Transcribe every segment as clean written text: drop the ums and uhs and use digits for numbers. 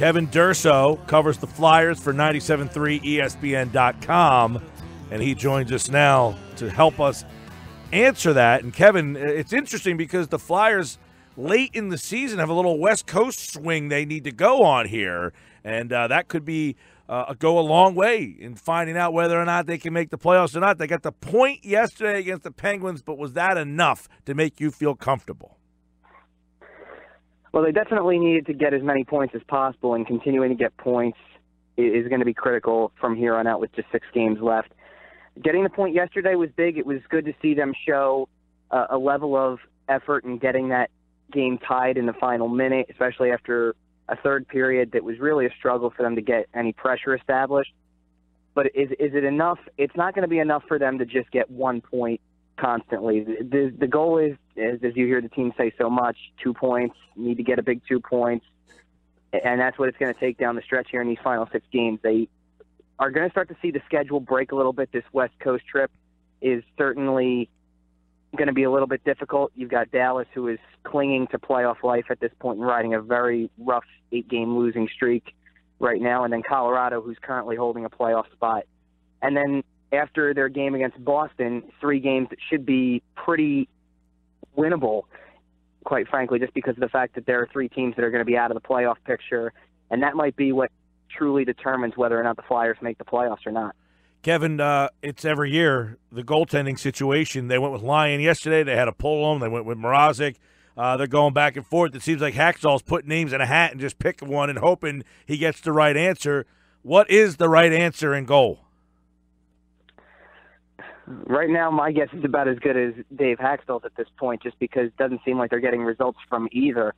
Kevin Durso covers the Flyers for 97.3 ESPN.com, and he joins us now to help us answer that. And Kevin, it's interesting because the Flyers late in the season have a little West Coast swing they need to go on here, and that could be go a long way in finding out whether or not they can make the playoffs or not. They got the point yesterday against the Penguins, but was that enough to make you feel comfortable? Well, they definitely needed to get as many points as possible, and continuing to get points is going to be critical from here on out with just 6 games left. Getting the point yesterday was big. It was good to see them show a level of effort in getting that game tied in the final minute, especially after a third period that was really a struggle for them to get any pressure established. But is it enough? It's not going to be enough for them to just get 1 point constantly. The goal is, as you hear the team say so much, 2 points. You need to get a big 2 points, and that's what it's going to take down the stretch here in these final 6 games. They are going to start to see the schedule break a little bit. This West Coast trip is certainly going to be a little bit difficult. You've got Dallas, who is clinging to playoff life at this point and riding a very rough 8-game losing streak right now, and then Colorado, who's currently holding a playoff spot. And then after their game against Boston, 3 games that should be pretty winnable, quite frankly, just because of the fact that there are 3 teams that are going to be out of the playoff picture, and that might be what truly determines whether or not the Flyers make the playoffs or not. Kevin, it's every year, the goaltending situation. They went with Lyon yesterday. They had to pull him. They went with Mrazek. They're going back and forth. It seems like Hackstall's putting names in a hat and just picking one and hoping he gets the right answer. What is the right answer in goal? Right now, my guess is about as good as Dave Hackstall's at this point, just because it doesn't seem like they're getting results from either.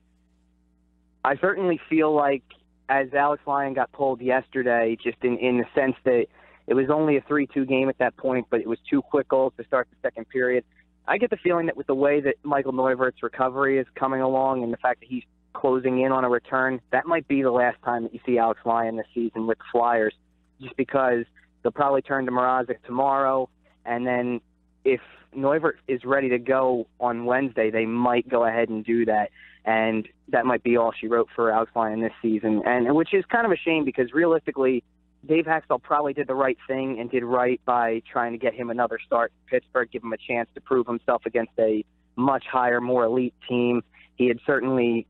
I certainly feel like, as Alex Lyon got pulled yesterday, just in the sense that it was only a 3-2 game at that point, but it was 2 quick goals to start the second period. I get the feeling that with the way that Michael Neuvirth's recovery is coming along and the fact that he's closing in on a return, that might be the last time that you see Alex Lyon this season with the Flyers, just because they'll probably turn to Mrazek tomorrow, and then if Neuvirth is ready to go on Wednesday, they might go ahead and do that, and that might be all she wrote for Alex Lyon this season, and which is kind of a shame because realistically, Dave Hackstall probably did the right thing and did right by trying to get him another start in Pittsburgh, give him a chance to prove himself against a much higher, more elite team. He had certainly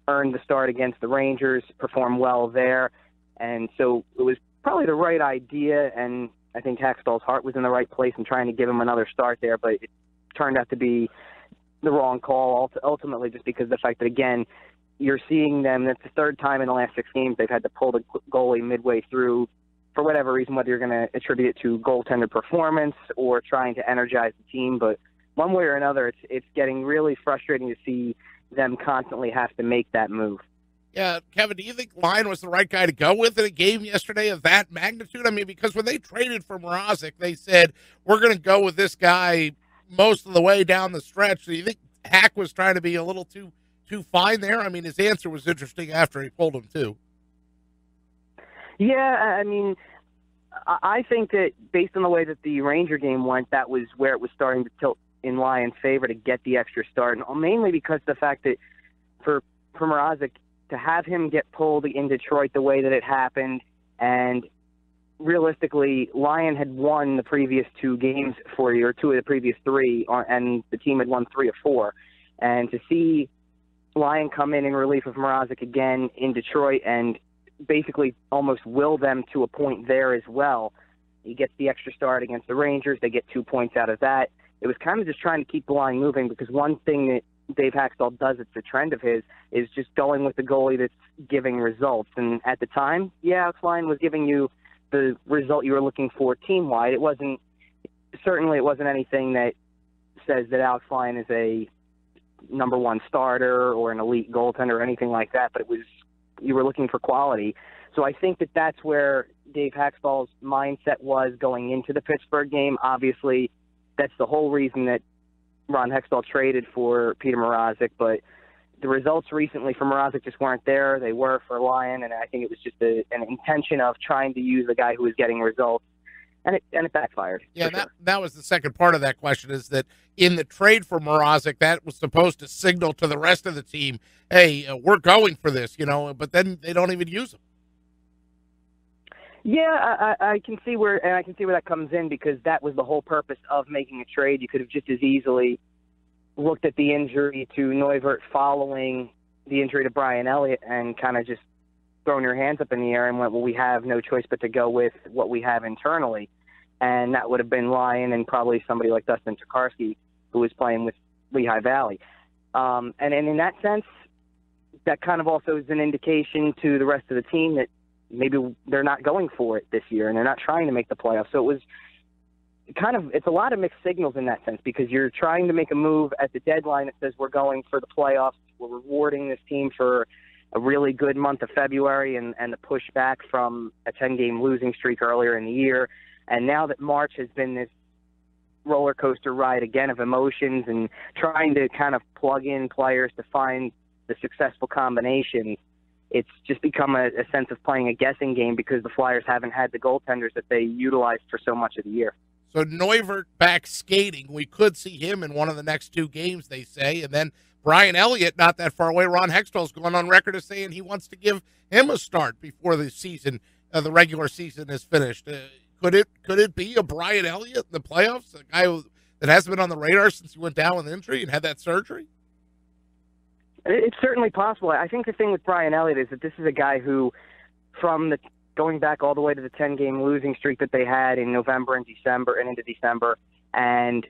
earned the start against the Rangers, performed well there, and so it was probably the right idea, and I think Hackstall's heart was in the right place in trying to give him another start there, but it turned out to be the wrong call ultimately just because of the fact that, again, you're seeing them, that's the third time in the last 6 games they've had to pull the goalie midway through for whatever reason, whether you're going to attribute it to goaltender performance or trying to energize the team. But one way or another, it's getting really frustrating to see them constantly have to make that move. Yeah, Kevin, do you think Lyon was the right guy to go with in a game yesterday of that magnitude? I mean, because when they traded for Mrazek, they said, we're going to go with this guy most of the way down the stretch. Do you think Hack was trying to be a little too fine there? I mean, his answer was interesting after he pulled him, too. Yeah, I mean, I think that based on the way that the Ranger game went, that was where it was starting to tilt in Lyon's favor to get the extra start, and mainly because of the fact that for Mrazek, to have him get pulled in Detroit the way that it happened, and realistically, Lyon had won the previous 2 games for you, or 2 of the previous 3, and the team had won 3 of 4. And to see Lyon come in relief of Mrazek again in Detroit and basically almost will them to a point there as well. He gets the extra start against the Rangers. They get 2 points out of that. It was kind of just trying to keep the line moving because one thing that Dave Hackstall does, it's a trend of his, is just going with the goalie that's giving results. And at the time, yeah, Alex Lyon was giving you the result you were looking for team-wide. It wasn't anything that says that Alex Lyon is a number 1 starter or an elite goaltender or anything like that, but you were looking for quality. So I think that that's where Dave Hackstall's mindset was going into the Pittsburgh game. Obviously, that's the whole reason that Ron Hextall traded for Peter Mrazek, but the results recently for Mrazek just weren't there. They were for Lyon, and I think it was just an intention of trying to use a guy who was getting results and it backfired. Yeah, for sure. that was the second part of that question, is that in the trade for Mrazek, that was supposed to signal to the rest of the team, hey, we're going for this, but then they don't even use him. Yeah, I can see where that comes in, because that was the whole purpose of making a trade. You could have just as easily looked at the injury to Neuvirth following the injury to Brian Elliott and kind of just thrown your hands up in the air and went, well, we have no choice but to go with what we have internally. And that would have been Lyon and probably somebody like Dustin Tokarski, who was playing with Lehigh Valley. And in that sense, that kind of also is an indication to the rest of the team that maybe they're not going for it this year and they're not trying to make the playoffs. So it was it's a lot of mixed signals in that sense, because you're trying to make a move at the deadline that says we're going for the playoffs. We're rewarding this team for a really good month of February and the push back from a 10-game losing streak earlier in the year. And now that March has been this roller coaster ride again of emotions and trying to kind of plug in players to find the successful combinations, it's just become a sense of playing a guessing game, because the Flyers haven't had the goaltenders that they utilized for so much of the year. So Neuvirth back skating. We could see him in one of the next two games, they say. And then Brian Elliott, not that far away. Ron Hextall's going on record as saying he wants to give him a start before the season, the regular season is finished. Could it be a Brian Elliott in the playoffs, a guy that hasn't been on the radar since he went down with injury and had that surgery? It's certainly possible. I think the thing with Brian Elliott is that this is a guy who, going back all the way to the 10-game losing streak that they had in November and December and into December, and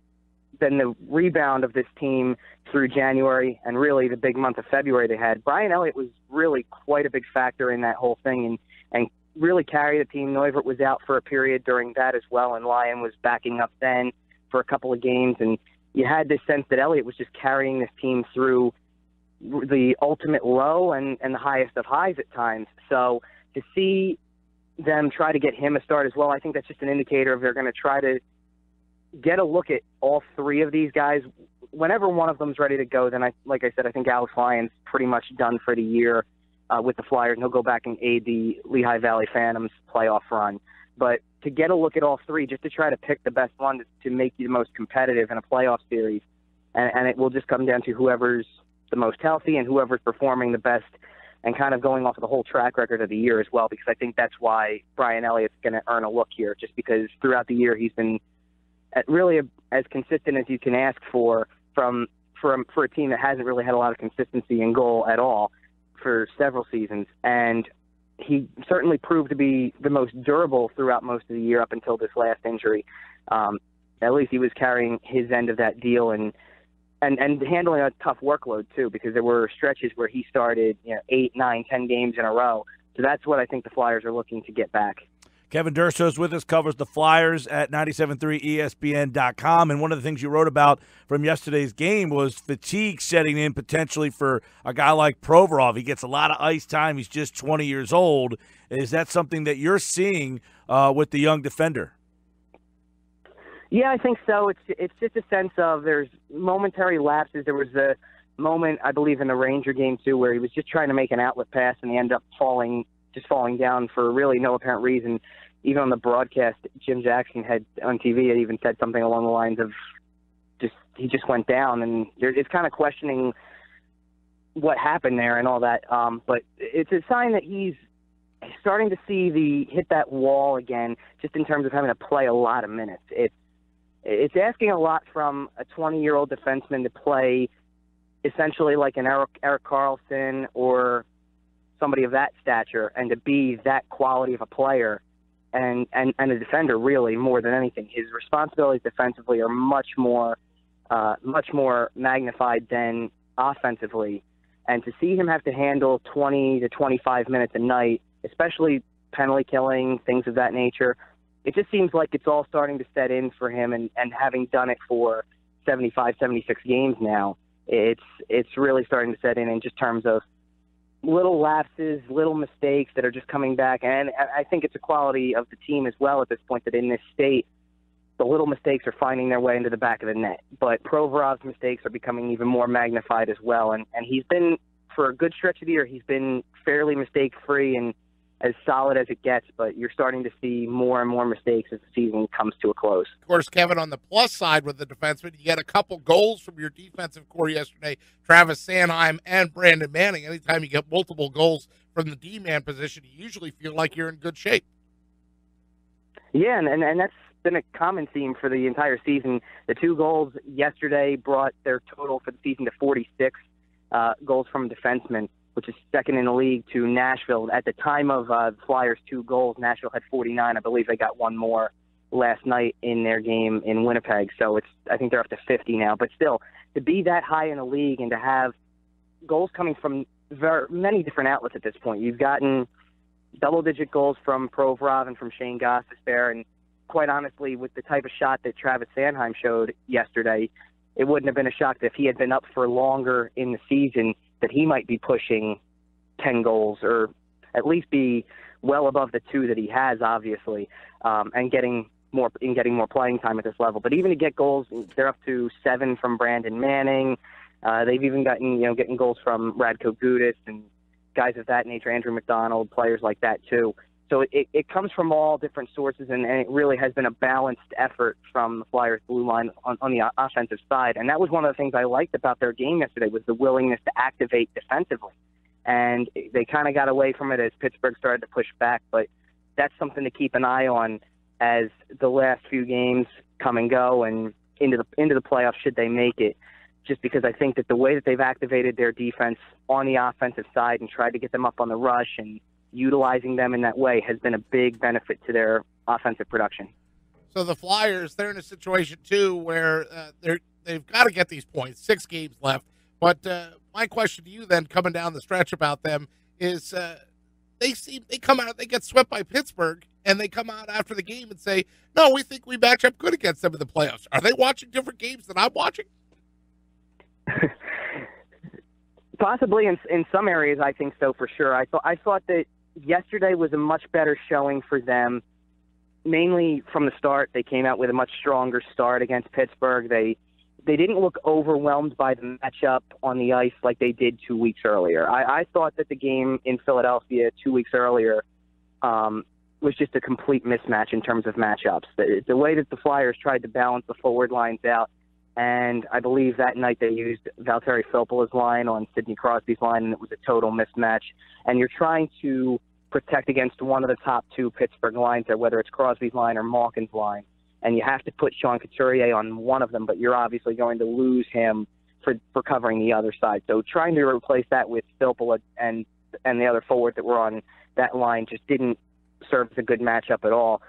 then the rebound of this team through January and really the big month of February they had, Brian Elliott was really quite a big factor in that whole thing and really carried the team. Neuvirth was out for a period during that as well, and Lyon was backing up then for a couple of games, and you had this sense that Elliott was just carrying this team through the ultimate low and the highest of highs at times. So to see them try to get him a start as well, I think that's just an indicator of they're going to try to get a look at all three of these guys. Whenever one of them's ready to go, then like I said, I think Alex Lyon's pretty much done for the year with the Flyers, and he'll go back and aid the Lehigh Valley Phantoms playoff run. But to get a look at all three, just to try to pick the best one to make you the most competitive in a playoff series, and it will just come down to whoever's the most healthy and whoever's performing the best, and kind of going off of the whole track record of the year as well, because I think that's why Brian Elliott's going to earn a look here, just because throughout the year he's been really as consistent as you can ask for a team that hasn't really had a lot of consistency in goal at all for several seasons. And he certainly proved to be the most durable throughout most of the year up until this last injury. At least he was carrying his end of that deal and handling a tough workload too, because there were stretches where he started 8, 9, 10 games in a row. So that's what I think the Flyers are looking to get back. Kevin Durso is with us, covers the Flyers at 97.3 ESPN.com. And one of the things you wrote about from yesterday's game was fatigue setting in potentially for a guy like Provorov. He gets a lot of ice time. He's just 20 years old. Is that something that you're seeing with the young defender? Yeah, I think so. It's just a sense of there's momentary lapses. There was a moment, I believe, in the Ranger game, too, where he was just trying to make an outlet pass and he ended up falling down for really no apparent reason. Even on the broadcast, Jim Jackson had on TV had even said something along the lines of he just went down, and it's kind of questioning what happened there and all that. But it's a sign that he's starting to hit that wall again, just in terms of having to play a lot of minutes. It's asking a lot from a 20-year-old defenseman to play essentially like an Erik Karlsson or somebody of that stature, and to be that quality of a player and a defender, really, more than anything. His responsibilities defensively are much more magnified than offensively. And to see him have to handle 20 to 25 minutes a night, especially penalty killing, things of that nature, it just seems like it's all starting to set in for him, and having done it for 75, 76 games now, it's really starting to set in just terms of little lapses, little mistakes that are just coming back. And I think it's a quality of the team as well at this point, that in this state, the little mistakes are finding their way into the back of the net. But Provorov's mistakes are becoming even more magnified as well. And he's been, for a good stretch of the year, he's been fairly mistake-free and as solid as it gets, but you're starting to see more and more mistakes as the season comes to a close. Of course, Kevin, on the plus side with the defenseman, you get a couple goals from your defensive core yesterday, Travis Sanheim and Brandon Manning. Anytime you get multiple goals from the D-man position, you usually feel like you're in good shape. Yeah, and that's been a common theme for the entire season. The 2 goals yesterday brought their total for the season to 46 goals from defensemen, which is second in the league to Nashville. At the time of the Flyers' 2 goals, Nashville had 49. I believe they got 1 more last night in their game in Winnipeg. So I think they're up to 50 now. But still, to be that high in the league and to have goals coming from many different outlets at this point. You've gotten double-digit goals from Provorov and from Shane Gostisbehere, and quite honestly, with the type of shot that Travis Sanheim showed yesterday, it wouldn't have been a shock that if he had been up for longer in the season that he might be pushing 10 goals or at least be well above the 2 that he has, obviously, and getting more playing time at this level. But even to get goals, they're up to 7 from Brandon Manning. They've even getting goals from Radko Gudas and guys of that nature, Andrew McDonald, players like that too. So it comes from all different sources, and it really has been a balanced effort from the Flyers blue line on the offensive side. And that was one of the things I liked about their game yesterday was the willingness to activate defensively. And they kind of got away from it as Pittsburgh started to push back, but that's something to keep an eye on as the last few games come and go and into the playoffs should they make it. Just because I think that the way that they've activated their defense on the offensive side and tried to get them up on the rush and utilizing them in that way has been a big benefit to their offensive production. So the Flyers, they're in a situation, too, where they've got to get these points, 6 games left. But my question to you then, coming down the stretch about them, is they come out, they get swept by Pittsburgh, and they come out after the game and say, no, we think we match up good against them in the playoffs. Are they watching different games than I'm watching? Possibly in some areas, I think so for sure. I thought that yesterday was a much better showing for them. Mainly from the start, they came out with a much stronger start against Pittsburgh. They didn't look overwhelmed by the matchup on the ice like they did 2 weeks earlier. I thought that the game in Philadelphia 2 weeks earlier was just a complete mismatch in terms of matchups. The way that the Flyers tried to balance the forward lines out, and I believe that night they used Valtteri Filppula's line on Sidney Crosby's line, and it was a total mismatch. And you're trying to protect against one of the top 2 Pittsburgh lines there, whether it's Crosby's line or Malkin's line. And you have to put Sean Couturier on one of them, but you're obviously going to lose him for covering the other side. So trying to replace that with Filppula and the other forward that were on that line just didn't serve as a good matchup at all.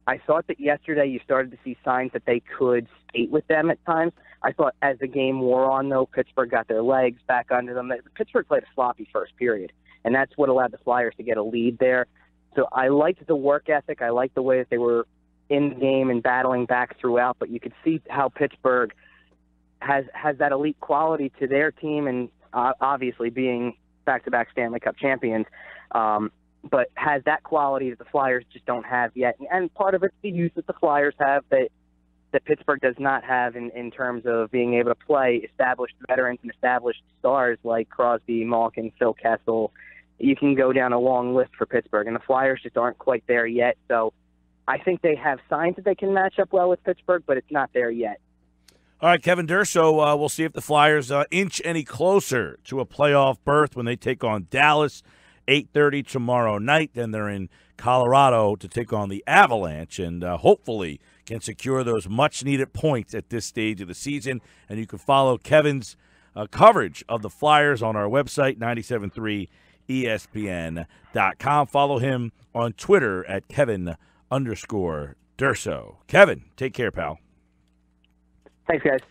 I thought that yesterday you started to see signs that they could skate with them at times. I thought as the game wore on, though, Pittsburgh got their legs back under them. Pittsburgh played a sloppy first period, and that's what allowed the Flyers to get a lead there. So I liked the work ethic. I liked the way that they were in the game and battling back throughout, but you could see how Pittsburgh has that elite quality to their team, and obviously being back-to-back Stanley Cup champions, but has that quality that the Flyers just don't have yet. And part of it's the youth that the Flyers have that Pittsburgh does not have in terms of being able to play established veterans and established stars like Crosby, Malkin, Phil Kessel. You can go down a long list for Pittsburgh, and the Flyers just aren't quite there yet. So I think they have signs that they can match up well with Pittsburgh, but it's not there yet. All right, Kevin Durso, we'll see if the Flyers inch any closer to a playoff berth when they take on Dallas. 8:30 tomorrow night. Then they're in Colorado to take on the Avalanche and hopefully can secure those much-needed points at this stage of the season. And you can follow Kevin's coverage of the Flyers on our website, 973ESPN.com. Follow him on Twitter at Kevin_Durso. Kevin, take care, pal. Thanks, guys.